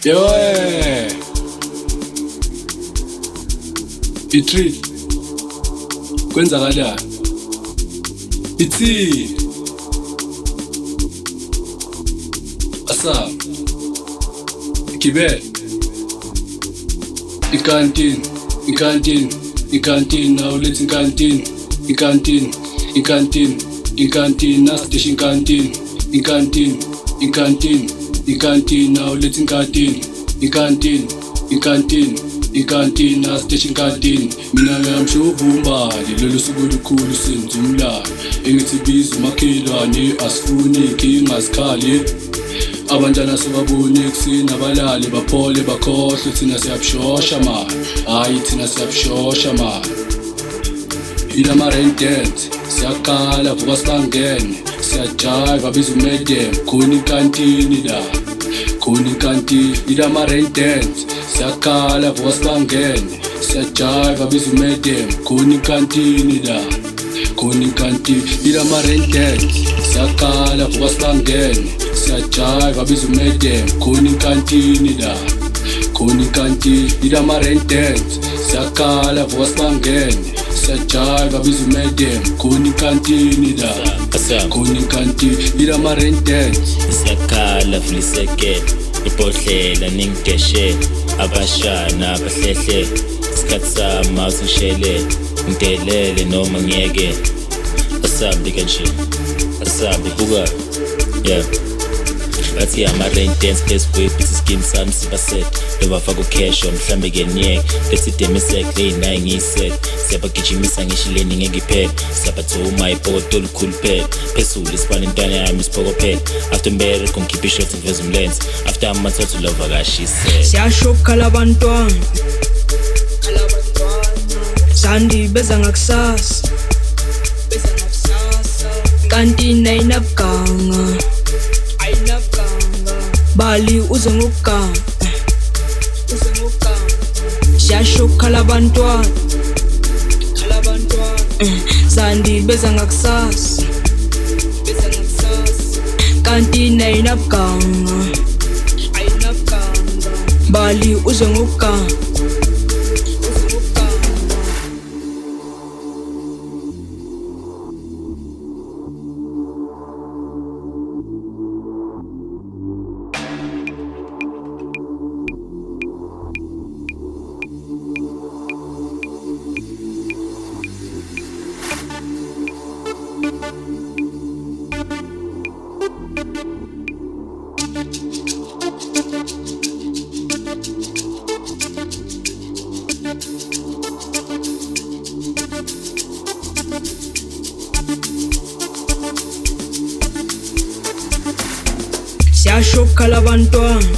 Yewe itreat kwenzakalani ithi asa Kibet iNkantini now let's iNkantini now station iNkantini now let's iNkantini now station mina ngamshuvumbali lolu suku lukhulu senza umlando engithi biza umakhelwane asifuni inkinga zikhali abantwana sebabone kusini abalali baphole bakhohle thina siyabushosha man hayi thina siyabushosha man ila marentient siyaqala vuka sibangene siyajive abiza umedem khona iNkantini la khona iNkantini ila marentient siyaqala vuka sibangene siyajive abiza umedem khona iNkantini la khona iNkantini ila marentient siyaqala vuka sibangene siyajive abiza umedem khona iNkantini la khona iNkantini ila marentient siyaqala vuka sibangene siyajive abiza umedem khona iNkantini la khona iNkantini ila marentient siyakhala fuliseke ibhodlela ningideshe abashana abahlehle isikhathi sami awusishele ngidelele noma ngiyeke asabi kanje asabi buka yeah bathi ama-rentents phezukwe skin sami sibaset lobafaka ukhesho mhlambe kenyeke lethi demisek leyinayi ngiyiset siyabagijimisa ngishileni ngengiphela siyabathuma ipoto olukhulu phela phezulu isibane intwana yami isiphokophela after mbereko ngikhiphe ishot ngiveza umlenze after amathathu lovakashise siyashokhala abantwana sandi beza ngakusasa Kantini ayinabuganga bali uze ngokuganga siyashokhala abantwana sandi beza ngakusasa Kantini ayinabuganga bali uze ngokuganga siyashokhala abantwana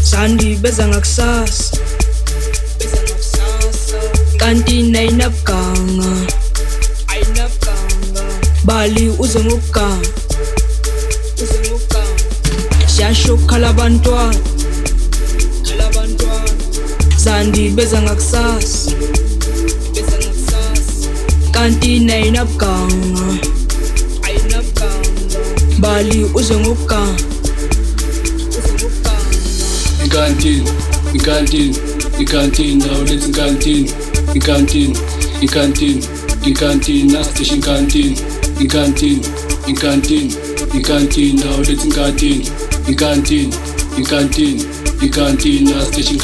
sandi beza ngakusasa Kantini ayinabuganga bali uze ngokuganga siyashokhala abantwana sandi beza ngakusasa Kantini ayinabuganga bali uze ngokuganga iNkantini now let's iNkantini now station iNkantini now let's iNkantini now station